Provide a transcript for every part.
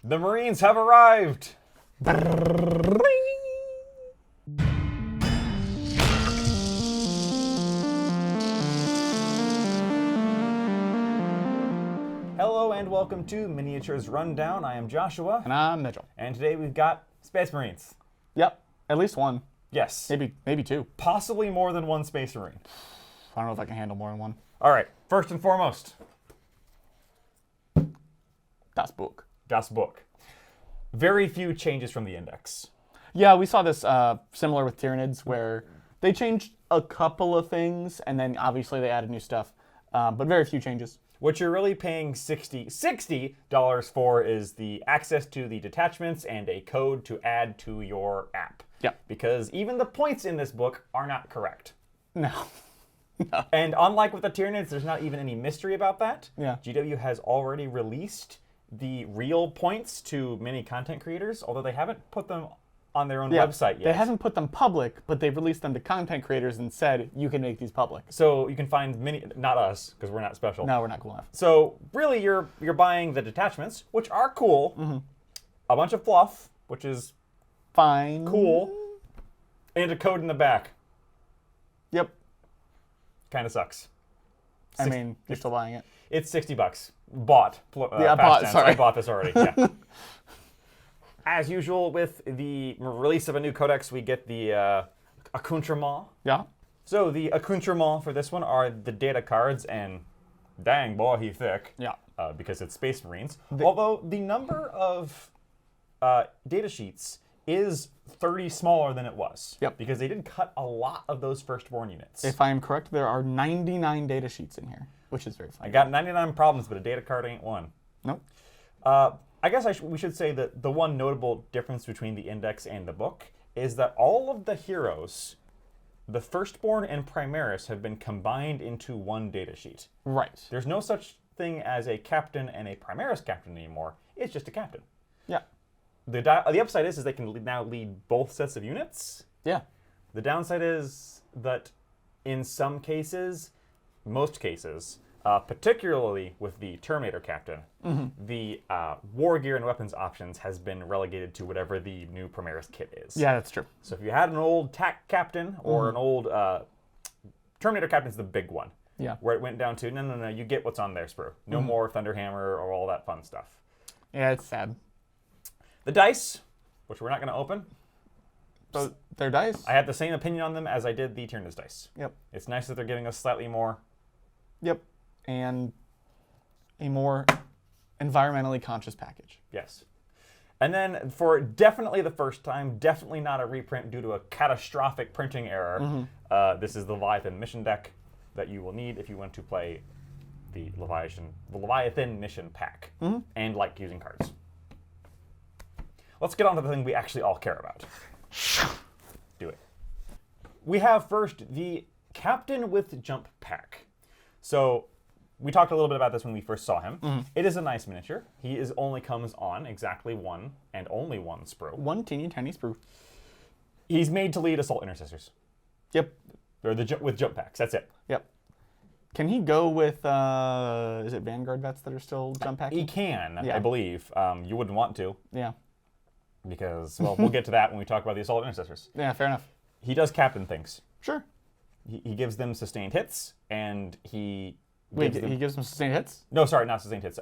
The Marines have arrived! Hello and welcome to Miniatures Rundown. I am Joshua. And I'm Mitchell. And today we've got Space Marines. Yep, at least one. Yes. Maybe two. Possibly more than one Space Marine. I don't know if I can handle more than one. All right, first and foremost, Das Book. Das Book. Very few changes from the index. Yeah, we saw this similar with Tyranids, where they changed a couple of things, and then obviously they added new stuff, but very few changes. What you're really paying $60 for is the access to the detachments and a code to add to your app. Yeah. Because even the points in this book are not correct. No. No. And unlike with the Tyranids, there's not even any mystery about that. Yeah. GW has already released the real points to many content creators, although they haven't put them on their own website yet. They haven't put them public, but they've released them to content creators and said, you can make these public. So you can find many, not us, because we're not special. No, we're not cool enough. So really you're buying the detachments, which are cool, a bunch of fluff, which is Fine. cool, and a code in the back. Yep. Kind of sucks. I mean, you're still buying it. It's $60. Bought. Yeah, bought, sorry. I bought this already, yeah. As usual with the release of a new codex, we get the accoutrement. Yeah. So the accoutrement for this one are the data cards, and dang, boy, he thick. Yeah. Because it's Space Marines. Although the number of data sheets is 30 smaller than it was. Yep. Because they did cut a lot of those firstborn units. If I am correct, there are 99 data sheets in here, which is very funny. I got 99 problems, but a data card ain't one. Nope. I guess we should say that the one notable difference between the index and the book is that all of the heroes, the Firstborn and Primaris, have been combined into one data sheet. Right. There's no such thing as a captain and a Primaris captain anymore. It's just a captain. Yeah. The upside is they can now lead both sets of units. Yeah. The downside is that in some cases, most cases, particularly with the Terminator captain, the war gear and weapons options has been relegated to whatever the new Primaris kit is. Yeah, that's true. So if you had an old TAC captain or an old Terminator captain's the big one. Yeah. Where it went down to, no, you get what's on there, Sprue. No more Thunderhammer or all that fun stuff. Yeah, it's sad. The dice, which we're not going to open. So they're dice? I had the same opinion on them as I did the Tyranids dice. Yep. It's nice that they're giving us slightly more. Yep. And a more environmentally conscious package. Yes. And then for definitely the first time, definitely not a reprint due to a catastrophic printing error, this is the Leviathan mission deck that you will need if you want to play the Leviathan mission pack and like using cards. Let's get on to the thing we actually all care about. Do it. We have first the Captain with Jump pack. So we talked a little bit about this when we first saw him. It is a nice miniature. He only comes on exactly one and only one sprue. One teeny tiny sprue. He's made to lead Assault Intercessors. Yep. Or with jump packs. That's it. Yep. Can he go with, is it Vanguard vets that are still jump packing? He can, Yeah. I believe. You wouldn't want to. Yeah. Because, well, we'll get to that when we talk about the Assault Intercessors. Yeah, fair enough. He does captain things. Sure. He gives them sustained hits, and he Wait, he gives them sustained hits? No, sorry, not sustained hits.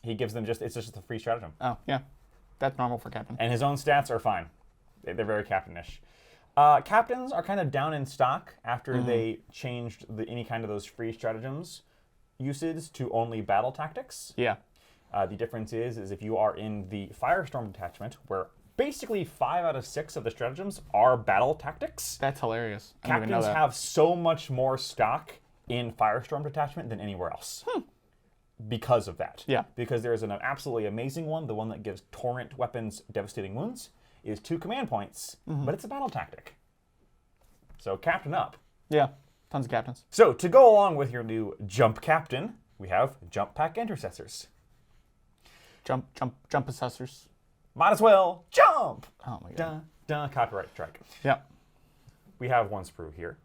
He gives them it's just a free stratagem. Oh, yeah. That's normal for captain. And his own stats are fine. They're very captainish. Captains are kind of down in stock after they changed any kind of those free stratagems usage to only battle tactics. Yeah. The difference is if you are in the Firestorm detachment, where basically 5 out of 6 of the stratagems are battle tactics. That's hilarious. I didn't even know Captains that. have so much more stock in Firestorm detachment than anywhere else. Because of that. Yeah. Because there's an absolutely amazing one, the one that gives Torrent weapons devastating wounds, is 2 command points, but it's a battle tactic. So captain up. Yeah. Tons of captains. So to go along with your new jump captain, we have jump pack intercessors. Jump assessors. Might as well jump. Oh my god. Dun, dun, copyright strike. Yeah. We have one sprue here.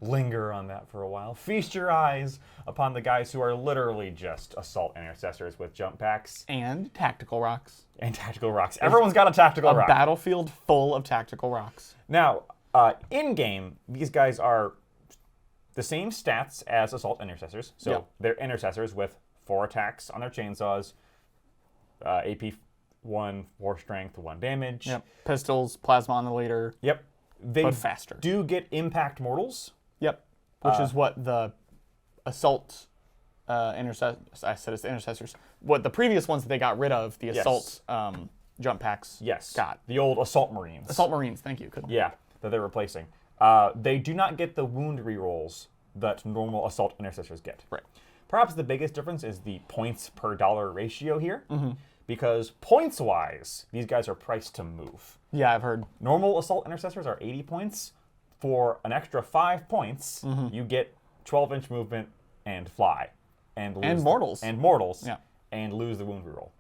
linger on that for a while. Feast your eyes upon the guys who are literally just assault intercessors with jump packs. And tactical rocks. And tactical rocks. Everyone's got a tactical rock. A battlefield full of tactical rocks. Now, in-game, these guys are the same stats as assault intercessors. So they're intercessors with 4 attacks on their chainsaws, AP 1, 4 strength, 1 damage. Yep. Pistols, plasma on the leader. Yep. They but faster. do get impact mortals. Yep. Which is what the assault intercessors, I said it's the intercessors. What the previous ones that they got rid of, the assault jump packs got. The old assault marines. Assault marines, thank you. Yeah, that they're replacing. They do not get the wound rerolls that normal assault intercessors get. Right. Perhaps the biggest difference is the points per dollar ratio here. Because points-wise, these guys are priced to move. Yeah, I've heard. Normal assault intercessors are 80 points. For an extra 5 points, you get 12-inch movement and fly. And mortals. And mortals. Yeah. And lose the wound reroll.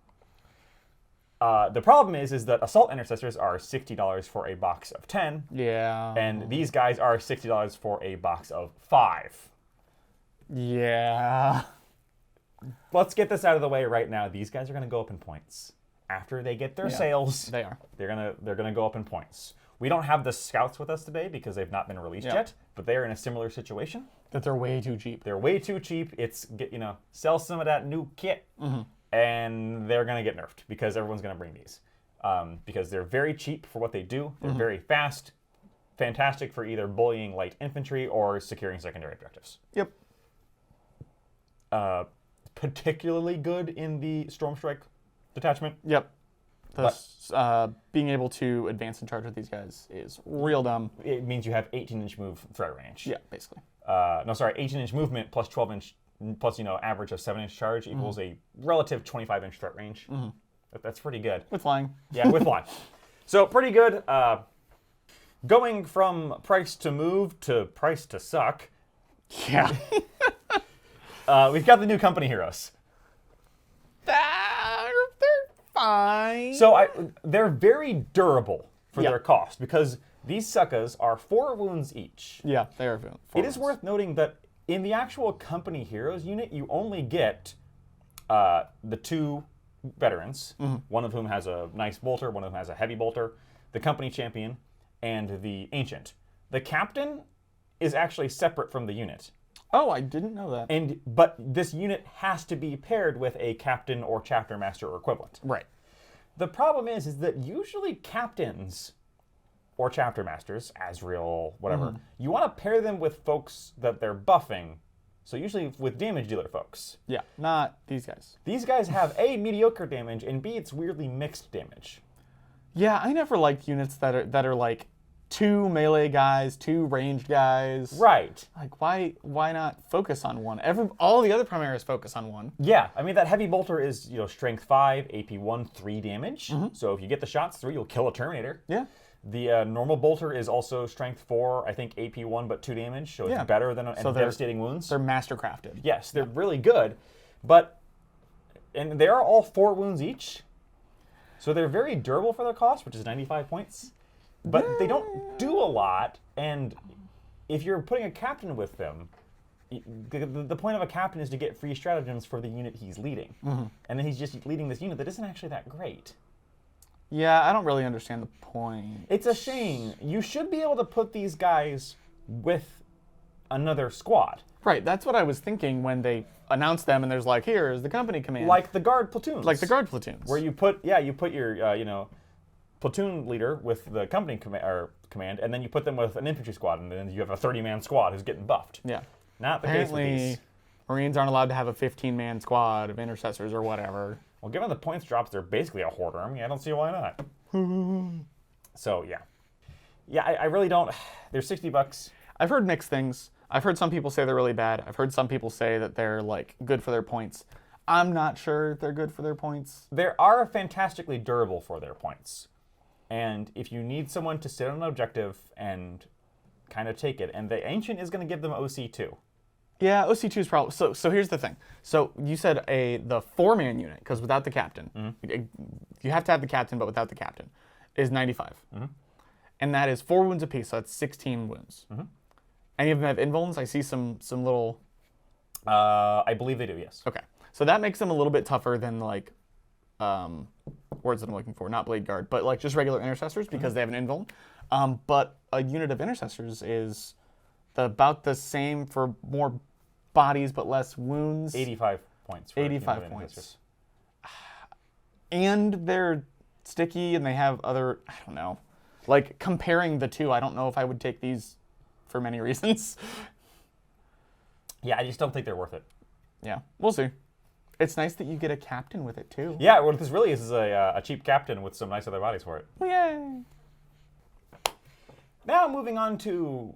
The problem is that assault intercessors are $60 for a box of 10. Yeah. And these guys are $60 for a box of 5. Yeah. Let's get this out of the way right now. These guys are going to go up in points. After they get their sales, they are. They're gonna go up in points. We don't have the scouts with us today because they've not been released yet, but they are in a similar situation. That they're way too cheap. They're way too cheap. Sell some of that new kit, and they're gonna get nerfed because everyone's gonna bring these because they're very cheap for what they do. They're very fast, fantastic for either bullying light infantry or securing secondary objectives. Yep. Particularly good in the Storm Strike detachment. Yep. Being able to advance and charge with these guys is real dumb. It means you have 18-inch move threat range. Yeah, basically. 18-inch movement plus 12-inch plus average of 7-inch charge equals a relative 25-inch threat range. That's pretty good. With flying. Yeah, with flying. So pretty good. Going from price to move to price to suck. Yeah. We've got the new company heroes. They're fine. So they're very durable for their cost because these suckers are 4 wounds each. Yeah, they are 4 It is worth noting that in the actual company heroes unit, you only get the 2 veterans, one of whom has a nice bolter, one of whom has a heavy bolter, the company champion, and the ancient. The captain is actually separate from the unit. Oh, I didn't know that. But this unit has to be paired with a captain or chapter master or equivalent. Right. The problem is that usually captains or chapter masters, Azrael, whatever, you want to pair them with folks that they're buffing. So usually with damage dealer folks. Yeah, not these guys. These guys have A, mediocre damage, and B, it's weirdly mixed damage. Yeah, I never liked units that are like 2 melee guys, 2 ranged guys. Right. Like, why not focus on one? All the other Primaris focus on one. Yeah, I mean, that heavy bolter is, strength 5, AP 1, 3 damage. So if you get the shots through, you'll kill a Terminator. Yeah. The normal bolter is also strength 4, I think AP 1, but 2 damage. So it's better than devastating wounds. They're mastercrafted. Yes, they're really good. And they are all 4 wounds each. So they're very durable for their cost, which is 95 points. But they don't do a lot, and if you're putting a captain with them, the point of a captain is to get free stratagems for the unit he's leading. And then he's just leading this unit that isn't actually that great. Yeah, I don't really understand the point. It's a shame. You should be able to put these guys with another squad. Right, that's what I was thinking when they announced them, and there's like, here's the company command. Like the guard platoons. Like the guard platoons. Where you put your, platoon leader with the company command, and then you put them with an infantry squad, and then you have a 30-man squad who's getting buffed. Yeah. Not the case with Apparently, these. Marines aren't allowed to have a 15-man squad of intercessors or whatever. Well, given the points drops, they're basically a horde army. I don't see why not. So, yeah. Yeah, I really don't. They're $60. I've heard mixed things. I've heard some people say they're really bad. I've heard some people say that they're, like, good for their points. I'm not sure they're good for their points. They are fantastically durable for their points. And if you need someone to sit on an objective and kind of take it, and the Ancient is going to give them OC2. Yeah, OC2 is probably... So here's the thing. So you said the 4-man unit, because without the captain, you have to have the captain, but without the captain, is 95. And that is 4 wounds apiece, so that's 16 wounds. Any of them have invulns? I see some little... I believe they do, yes. Okay. So that makes them a little bit tougher than, like, words that I'm looking for. Not Blade Guard, but, like, just regular Intercessors because they have an invuln. But a unit of Intercessors is about the same for more bodies but less wounds. 85 points. For 85 points. And they're sticky and they have other... I don't know. Like, comparing the two, I don't know if I would take these for many reasons. Yeah, I just don't think they're worth it. Yeah, we'll see. It's nice that you get a captain with it, too. Yeah, what this really is a cheap captain with some nice other bodies for it. Yay! Now moving on to...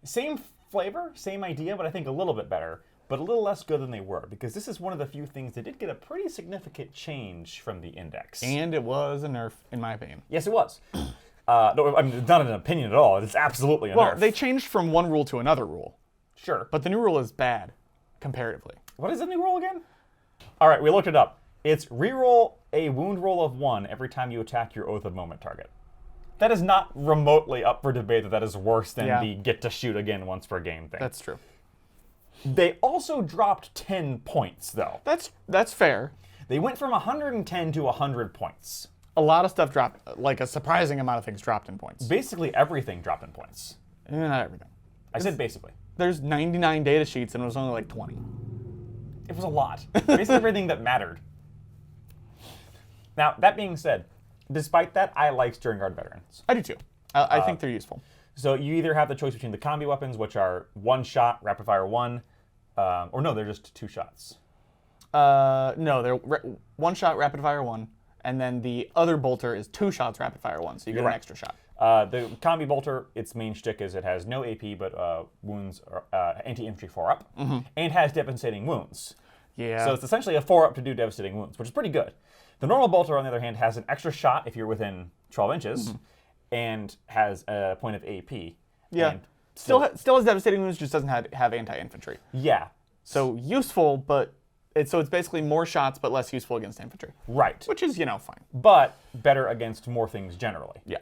Same flavor, same idea, but I think a little bit better, but a little less good than they were, because this is one of the few things that did get a pretty significant change from the Index. And it was a nerf, in my opinion. Yes, it was. No, I mean, it's not an opinion at all. It's absolutely a nerf. Well, they changed from one rule to another rule. Sure. But the new rule is bad, comparatively. What is the new rule again? All right, we looked it up. It's reroll a wound roll of 1 every time you attack your Oath of Moment target. That is not remotely up for debate that is worse than the get to shoot again once per game thing. That's true. They also dropped 10 points, though. That's fair. They went from 110 to 100 points. A lot of stuff dropped, like a surprising amount of things dropped in points. Basically everything dropped in points. Not everything. I said basically. There's 99 data sheets and it was only like 20. It was a lot. Basically everything that mattered. Now, that being said, despite that, I like Sternguard Veterans. I do too. I think they're useful. So you either have the choice between the combi weapons, which are 1 shot, rapid fire 1, or no, they're just 2 shots. No, they're 1 shot, rapid fire 1, and then the other bolter is 2 shots, rapid fire 1, so you get an extra shot. The combi bolter, its main shtick is it has no AP, but wounds, anti-infantry 4-up, and has devastating wounds. Yeah. So it's essentially a 4-up to do devastating wounds, which is pretty good. The normal bolter, on the other hand, has an extra shot if you're within 12 inches, and has a point of AP. Yeah. Still has devastating wounds, just doesn't have anti-infantry. Yeah. So useful, but it's basically more shots, but less useful against infantry. Right. Which is, fine. But better against more things generally. Yeah.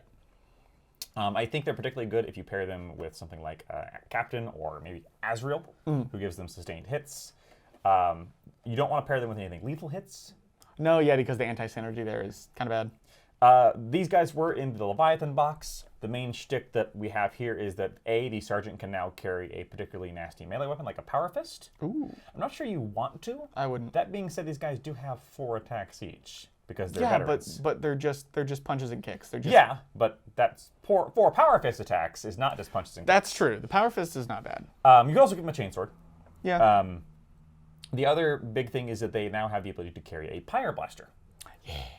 I think they're particularly good if you pair them with something like Captain or maybe Azrael, who gives them sustained hits. You don't want to pair them with anything lethal hits. No, yeah, because the anti-synergy there is kind of bad. These guys were in the Leviathan box. The main shtick that we have here is that the sergeant can now carry a particularly nasty melee weapon, like a Power Fist. Ooh. I'm not sure you want to. I wouldn't. That being said, these guys do have 4 attacks each because they're veterans. but they're just punches and kicks. They're just but that's 4 Power Fist attacks is not just punches and kicks. That's true. The Power Fist is not bad. You can also give them a chainsword. Yeah. The other big thing is that they now have the ability to carry a Pyre Blaster,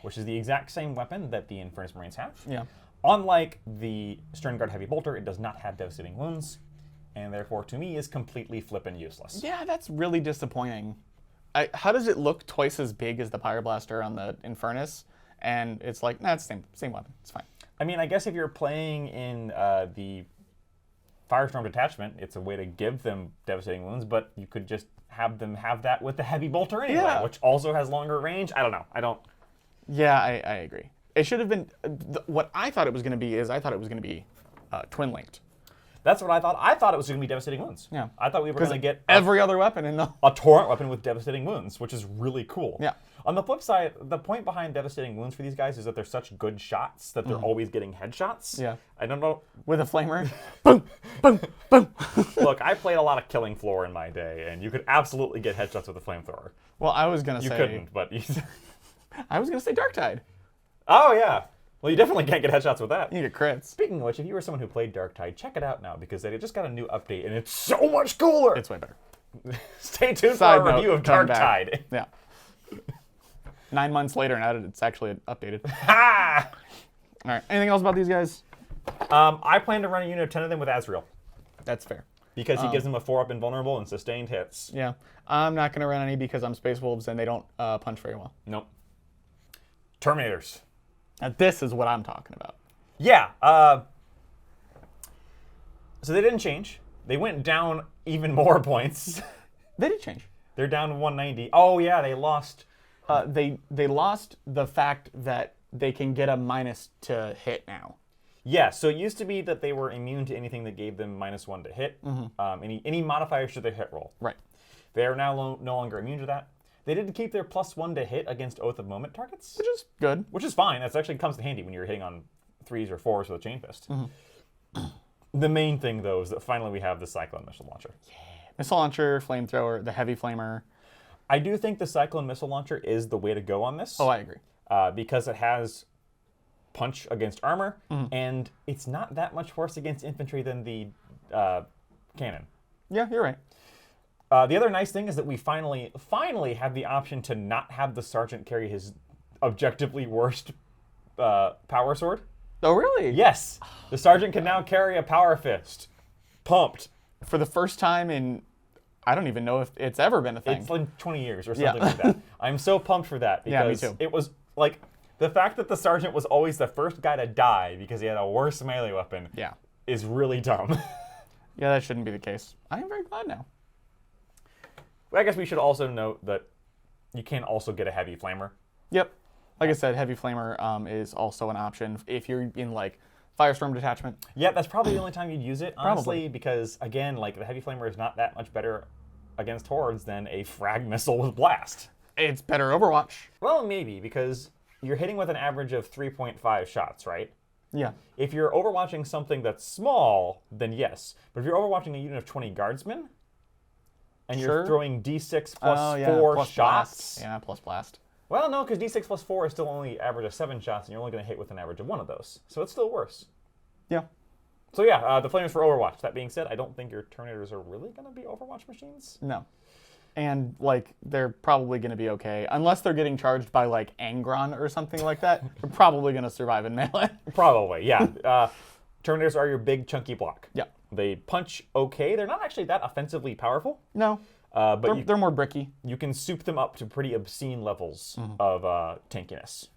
which is the exact same weapon that the Primaris Marines have. Yeah. Unlike the Sternguard Heavy Bolter, it does not have devastating wounds, and therefore, to me, is completely flippin' useless. Yeah, that's really disappointing. How does it look twice as big as the Pyre Blaster on the Infernus? And it's like, nah, it's the same weapon. It's fine. I mean, I guess if you're playing in the Firestorm Detachment, it's a way to give them devastating wounds, but you could just have them have that with the Heavy Bolter anyway, which also has longer range. I don't know. Yeah, I agree. It should have been... what I thought it was going to be is I thought it was going to be twin-linked. That's what I thought. I thought it was going to be devastating wounds. Yeah. I thought we were going to get every other weapon in the... a torrent weapon with devastating wounds, which is really cool. Yeah. On the flip side, the point behind devastating wounds for these guys is that they're such good shots that they're always getting headshots. Yeah. I don't know. With a flamer. Boom, boom, boom. Look, I played a lot of Killing Floor in my day, and you could absolutely get headshots with a flamethrower. Well, I was going to say... You couldn't, but... I was going to say Dark Tide. Oh, yeah. Well, you definitely can't get headshots with that. You get crits. Speaking of which, if you were someone who played Dark Tide, check it out now, because they just got a new update, and it's so much cooler! It's way better. Stay tuned for our review of Dark Tide. Yeah. 9 months later, now that it's actually updated. Ha! All right. Anything else about these guys? I plan to run a unit of 10 of them with Azrael. That's fair. Because he gives them a 4-up invulnerable and sustained hits. Yeah. I'm not going to run any because I'm Space Wolves and they don't punch very well. Nope. Terminators. Now, this is what I'm talking about. Yeah. So they didn't change. They went down even more points. They did change. They're down to 190. Oh, yeah, they lost. They lost the fact that they can get a minus to hit now. Yeah, so it used to be that they were immune to anything that gave them -1 to hit, any modifiers to their hit roll. Right. They are now no longer immune to that. They did keep their +1 to hit against Oath of Moment targets. Which is good. Which is fine. That actually comes in handy when you're hitting on 3s or 4s with a Chain Fist. The main thing, though, is that finally we have the Cyclone Missile Launcher. Yeah. Missile Launcher, Flamethrower, the Heavy Flamer. I do think the Cyclone Missile Launcher is the way to go on this. Oh, I agree. Because it has punch against armor, and it's not that much worse against infantry than the cannon. Yeah, you're right. The other nice thing is that we finally have the option to not have the sergeant carry his objectively worst power sword. Oh, really? Yes, the sergeant can now carry a power fist. Pumped. For the first time in, I don't even know if it's ever been a thing. It's like 20 years or something like that. I'm so pumped for that because me too. It was like the fact that the sergeant was always the first guy to die because he had a worse melee weapon. Yeah. Is really dumb. Yeah, that shouldn't be the case. I am very glad now. I guess we should also note that you can also get a heavy flamer. Yep. Like I said, Heavy Flamer is also an option if you're in like Firestorm detachment. Yeah, that's probably the only time you'd use it, honestly, Probably. because again, like the heavy flamer is not that much better against hordes than a frag missile with blast. It's better Overwatch. Well, maybe because you're hitting with an average of 3.5 shots, right? Yeah. If you're overwatching something that's small, then yes. But if you're overwatching a unit of 20 guardsmen and you're throwing D6 plus 4 plus shots. Blast. Yeah, plus blast. Well, no, because D6 plus 4 is still only average of 7 shots, and you're only going to hit with an average of 1 of those. So it's still worse. Yeah. So yeah, the flamers for Overwatch. That being said, I don't think your Terminators are really going to be Overwatch machines. No. And like they're probably going to be okay unless they're getting charged by like Angron or something like that. They're probably going to survive in melee. Probably, yeah. Terminators are your big chunky block. Yeah. They punch okay. They're not actually that offensively powerful. No. But they're more bricky. You can soup them up to pretty obscene levels of tankiness.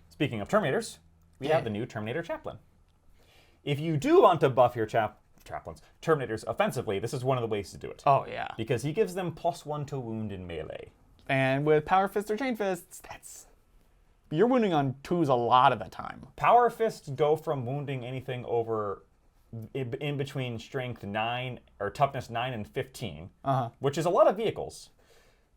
Speaking of Terminators, we have the new Terminator Chaplain. If you do want to buff your Chaplains, Terminators offensively, this is one of the ways to do it. Oh, yeah. Because he gives them +1 to wound in melee. And with Power Fists or Chain Fists, you're wounding on 2s a lot of the time. Power Fists go from wounding anything over in between strength 9 or toughness 9 and 15, which is a lot of vehicles.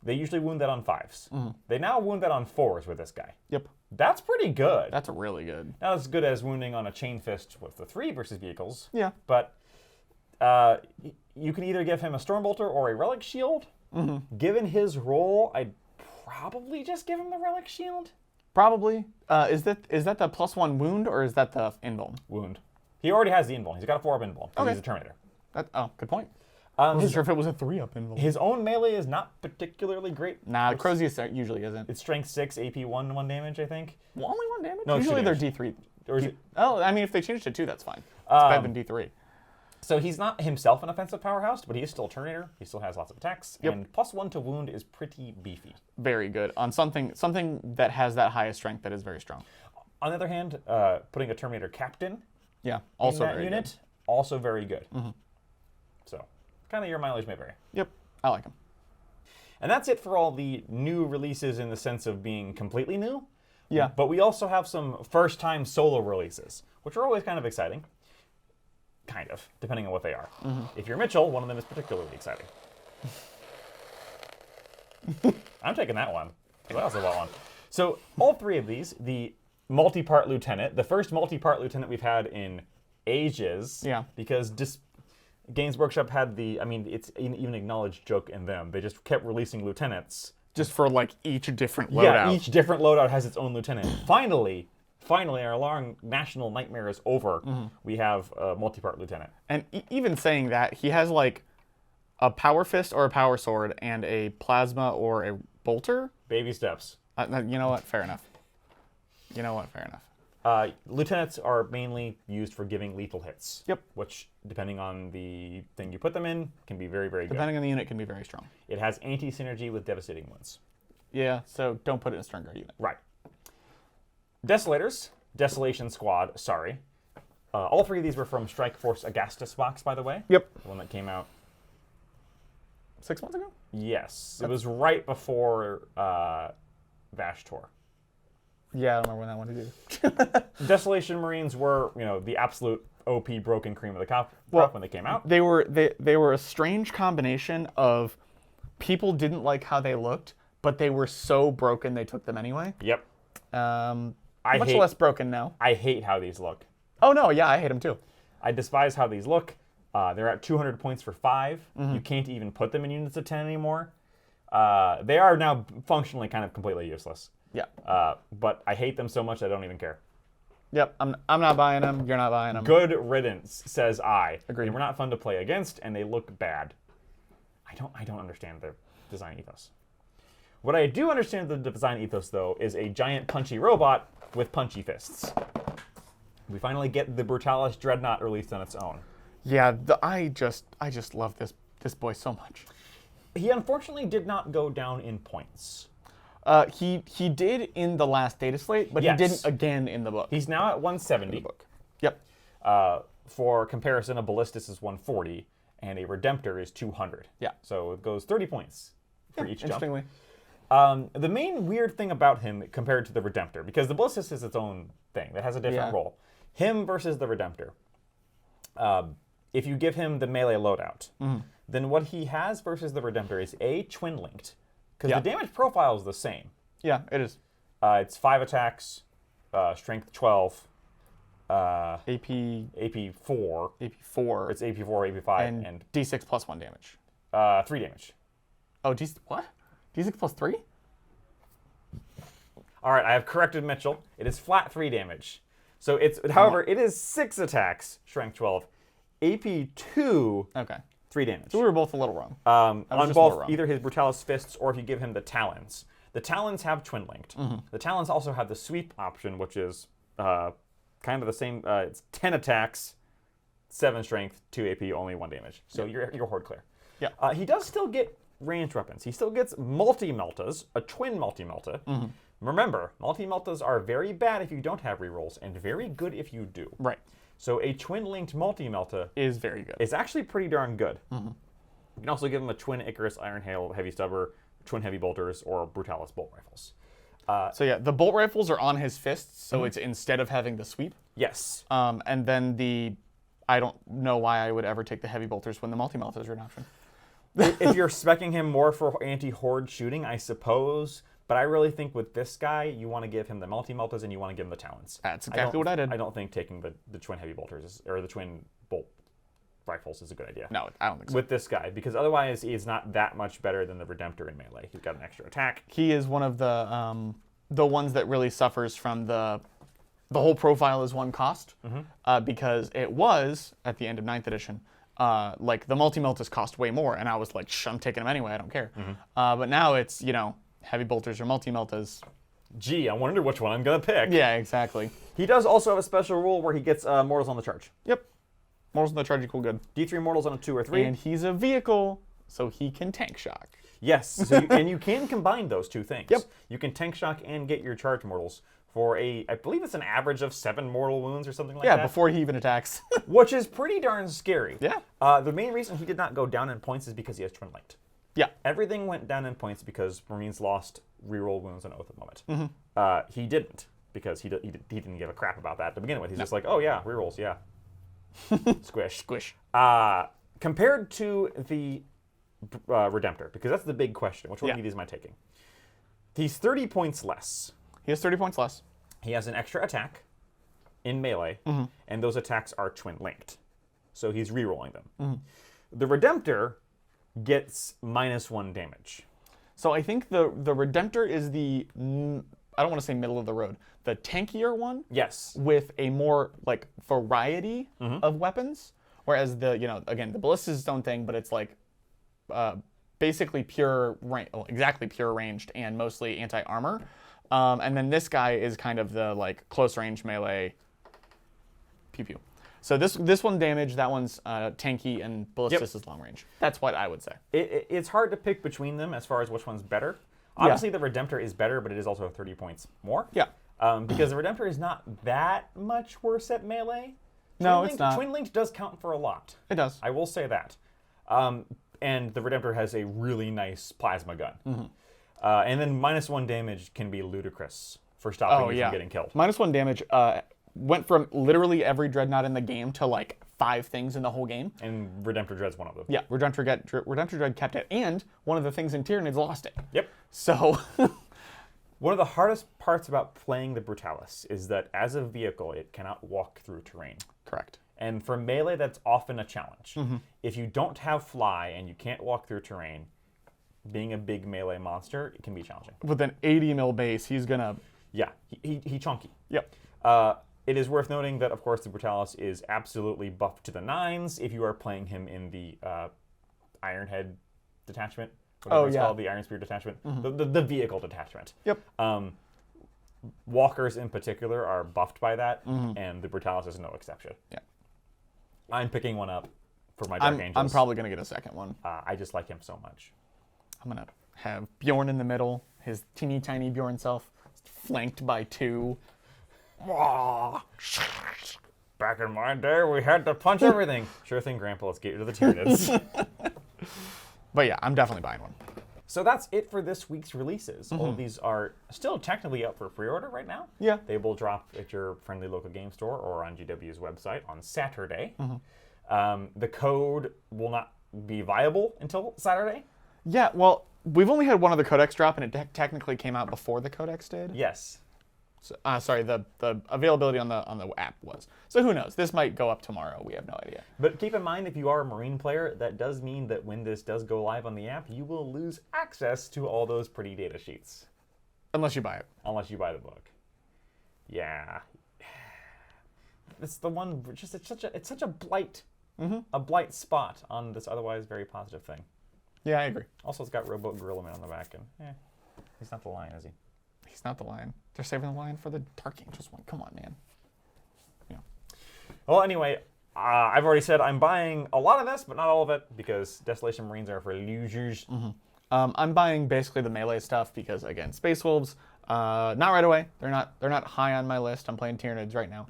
They usually wound that on 5s. They now wound that on 4s with this guy. Yep. That's pretty good. That's really good. Not as good as wounding on a Chain Fist with the 3 versus vehicles. Yeah. But you can either give him a Stormbolter or a Relic Shield. Given his role, I'd probably just give him the Relic Shield. Probably. Is that the +1 wound or is that the invuln? Wound. He already has the invuln. He's got a 4-up invuln because he's a Terminator. Good point. I wasn't sure if it was a 3-up invuln. His own melee is not particularly great. Nah, Crozius usually isn't. It's strength 6, AP 1 damage, I think. Well, only 1 damage? No, usually they're damage. D3. Or is it? Oh, I mean, if they changed to 2, that's fine. It's better than D3. So he's not himself an offensive powerhouse, but he is still a Terminator. He still has lots of attacks. Yep. And +1 to wound is pretty beefy. Very good. On something that has that highest strength that is very strong. On the other hand, putting a Terminator Captain also in that very unit, also very good. So, kind of your mileage may vary. Yep, I like him. And that's it for all the new releases in the sense of being completely new. Yeah. But we also have some first-time solo releases, which are always kind of exciting. Kind of, depending on what they are. If you're Mitchell, one of them is particularly exciting. I'm taking that one, because I also bought one. So, all 3 of these, the multi-part lieutenant, the first multi-part lieutenant we've had in ages. Yeah. Because Games Workshop had it's even acknowledged joke in them. They just kept releasing lieutenants. Just for like each different loadout. Yeah, each different loadout has its own lieutenant. Finally, our long national nightmare is over. We have a multi-part lieutenant. And even saying that, he has like a Power Fist or a Power Sword and a Plasma or a Bolter. Baby steps. You know what? Fair enough. Lieutenants are mainly used for giving lethal hits. Yep. Which, depending on the thing you put them in, can be very, very good. Depending on the unit, can be very strong. It has anti-synergy with devastating wounds. Yeah, so don't put it in a Sternguard unit. Right. Desolators, Desolation Squad, sorry. All 3 of these were from Strike Force Agastus box, by the way. Yep. The one that came out 6 months ago? Yes. It was right before Vash Tour. Yeah, I don't remember when that one is. Desolation Marines were, the absolute OP broken cream of the crop when they came out. They were a strange combination of people didn't like how they looked, but they were so broken they took them anyway. Yep. Much less broken now. I hate how these look. Oh no, yeah, I hate them too. I despise how these look. They're at 200 points for 5. You can't even put them in units of 10 anymore. They are now functionally kind of completely useless. Yeah. But I hate them so much I don't even care. Yep, I'm not buying them. You're not buying them. Good riddance, says I. Agreed. They were not fun to play against, and they look bad. I don't understand their design ethos. What I do understand the design ethos, though, is a giant punchy robot with punchy fists. We finally get the Brutalis Dreadnaught released on its own. Yeah, I just love this boy so much. He unfortunately did not go down in points. He did in the last data slate, but Yes. he didn't again in the book. He's now at 170. In the book. Yep. For comparison, a Ballistus is 140, and a Redemptor is 200. Yeah. So it goes 30 points for each jump. Interestingly. The main weird thing about him compared to the Redemptor, because the Ballistus is its own thing that has a different role. Him versus the Redemptor. If you give him the melee loadout, then what he has versus the Redemptor is twin linked, because the damage profile is the same. Yeah, it is. It's 5 attacks, strength 12, AP 4. AP 4. It's AP 4, AP 5, and D6 plus 1 damage. 3 damage. Oh, what? D6 plus 3? All right, I have corrected Mitchell. It is flat 3 damage. So however, it is 6 attacks, strength 12, AP 2, Okay. 3 damage. So we were both a little wrong. On just more both wrong. either his Brutalis fists or if you give him the Talons. The Talons have twin linked. The Talons also have the sweep option, which is kind of the same. It's 10 attacks, 7 strength, 2 AP, only 1 damage. So you're horde clear. Yeah. He does still get ranged weapons. He still gets multi-meltas, a twin multi-melta. Remember, multi-meltas are very bad if you don't have rerolls, and very good if you do. Right. So a twin-linked multi-melta Is very good. is actually pretty darn good. You can also give him a twin Icarus Iron Hail Heavy Stubber, twin Heavy Bolters, or Brutalis Bolt Rifles. So yeah, the bolt rifles are on his fists, so it's instead of having the sweep. Yes. And then I don't know why I would ever take the heavy bolters when the multi-meltas are an option. If you're speccing him more for anti-horde shooting, I suppose. But I really think with this guy, you want to give him the multi-meltas and you want to give him the Talons. That's exactly what I did. I don't think taking the twin Heavy Bolters or the twin Bolt Rifles is a good idea. No, I don't think so. With this guy, because otherwise he's not that much better than the Redemptor in melee. He's got an extra attack. He is one of the ones that really suffers from the whole profile is 1 cost, because it was at the end of 9th edition. Like the multi-meltas cost way more, and I was like, I'm taking them anyway. I don't care. But now it's heavy bolters or multi-meltas. Gee, I wonder which one I'm gonna pick. Yeah, exactly. He does also have a special rule where he gets mortals on the charge. Yep. Mortals on the charge equal good. D3 mortals on a 2 or 3. And he's a vehicle, so he can tank shock. Yes, so and you can combine those 2 things. Yep. You can tank shock and get your charge mortals for I believe it's an average of 7 mortal wounds or something like that. Yeah, before he even attacks. Which is pretty darn scary. Yeah. The main reason he did not go down in points is because he has twin linked. Yeah. Everything went down in points because Marines lost reroll wounds on Oath of Moment. He didn't, because he didn't give a crap about that to begin with. He's just like, oh yeah, rerolls, yeah. Squish. Squish. Compared to the Redemptor, because that's the big question. Which one of these am I taking? He's 30 points less. He has 30 points less. He has an extra attack in melee, and those attacks are twin linked. So he's rerolling them. The Redemptor gets -1 damage. So I think the Redemptor is the, I don't want to say middle of the road, the tankier one. Yes. With a more like variety of weapons, whereas again, the Ballista is its own thing, but it's like basically exactly pure ranged and mostly anti-armor. And then this guy is kind of the like close range melee pew pew. So this one damage, that one's tanky, and Ballistus is long range. That's what I would say. It's hard to pick between them as far as which one's better. Obviously, the Redemptor is better, but it is also 30 points more. Yeah. Because the Redemptor is not that much worse at melee. No, it's not. Twin linked does count for a lot. It does. I will say that. And the Redemptor has a really nice plasma gun. And then -1 damage can be ludicrous for stopping you from getting killed. -1 damage went from literally every Dreadnought in the game to like 5 things in the whole game. And Redemptor Dread's one of them. Yeah, Redemptor Dread kept it, and one of the things in Tyranids lost it. Yep. So... One of the hardest parts about playing the Brutalis is that as a vehicle, it cannot walk through terrain. Correct. And for melee, that's often a challenge. If you don't have fly and you can't walk through terrain, being a big melee monster, it can be challenging. With an 80 mil base, he's gonna... Yeah, he chunky. Yep. It is worth noting that, of course, the Brutalis is absolutely buffed to the 9s if you are playing him in the Ironhead detachment. Whatever it's called, the Iron Spear detachment. The vehicle detachment. Yep. Walkers in particular are buffed by that, and the Brutalis is no exception. Yeah. I'm picking one up for my Dark Angels. I'm probably gonna get a second one. I just like him so much. I'm gonna have Bjorn in the middle, his teeny tiny Bjorn self, flanked by 2. Back in my day, we had to punch everything. Sure thing, Grandpa. Let's get you to the Tyranids. But yeah, I'm definitely buying one. So that's it for this week's releases. All of these are still technically up for pre-order right now. Yeah. They will drop at your friendly local game store or on GW's website on Saturday. The code will not be viable until Saturday. Yeah, well, we've only had one other Codex drop, and it technically came out before the Codex did. Yes. So, sorry, the availability on the app was. So who knows? This might go up tomorrow. We have no idea. But keep in mind, if you are a Marine player, that does mean that when this does go live on the app, you will lose access to all those pretty data sheets. Unless you buy it. Unless you buy the book. Yeah. It's the one. Just it's such a blight. A blight spot on this otherwise very positive thing. Yeah, I agree. Also, it's got Rowboat Gorilla Man on the back, and he's not the lion, is he? He's not the lion. They're saving the lion for the Dark Angels one. Come on, man. Yeah. Well, anyway, I've already said I'm buying a lot of this, but not all of it, because Desolation Marines are for losers. I'm buying basically the melee stuff because, again, Space Wolves, not right away. They're not high on my list. I'm playing Tyranids right now.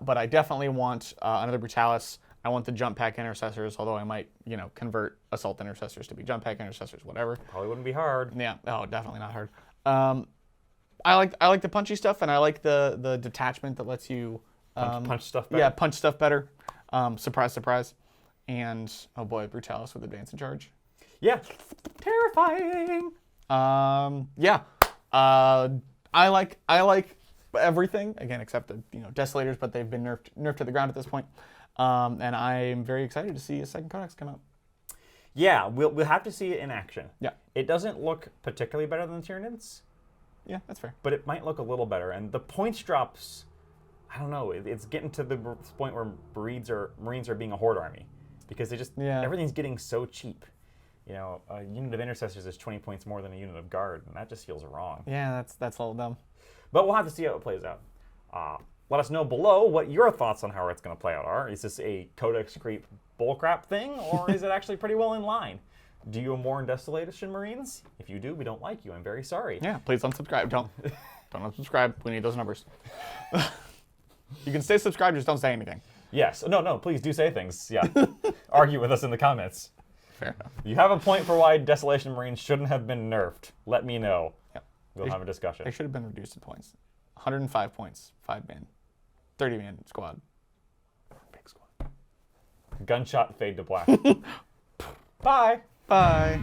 But I definitely want another Brutalis. I want the jump pack Intercessors, although I might, convert Assault Intercessors to be jump pack Intercessors, whatever. Probably wouldn't be hard. Yeah. Oh, definitely not hard. I like the punchy stuff, and I like the detachment that lets you punch stuff better. Yeah, punch stuff better. Surprise, surprise. And oh boy, Brutalis with advance and charge. Yeah, terrifying. Yeah. I like everything again except the Desolators, but they've been nerfed to the ground at this point. And I'm very excited to see a second Codex come out. Yeah, we'll have to see it in action. Yeah. It doesn't look particularly better than the Tyranids. Yeah, that's fair. But it might look a little better. And the points drops, I don't know, it's getting to the point where Marines are being a horde army. Because everything's getting so cheap. A unit of Intercessors is 20 points more than a unit of Guard, and that just feels wrong. Yeah, that's all dumb. But we'll have to see how it plays out. Let us know below what your thoughts on how it's going to play out are. Is this a Codex creep bullcrap thing, or is it actually pretty well in line? Do you mourn Desolation Marines? If you do, we don't like you. I'm very sorry. Yeah, please unsubscribe. Don't unsubscribe. We need those numbers. You can stay subscribed, just don't say anything. Yes. No, please do say things. Yeah. Argue with us in the comments. Fair enough. You have a point for why Desolation Marines shouldn't have been nerfed. Let me know. Yep. We'll have a discussion. They should have been reduced in points. 105 points, 5-man, 30-man squad. Big squad. Gunshot fade to black. Bye. Bye.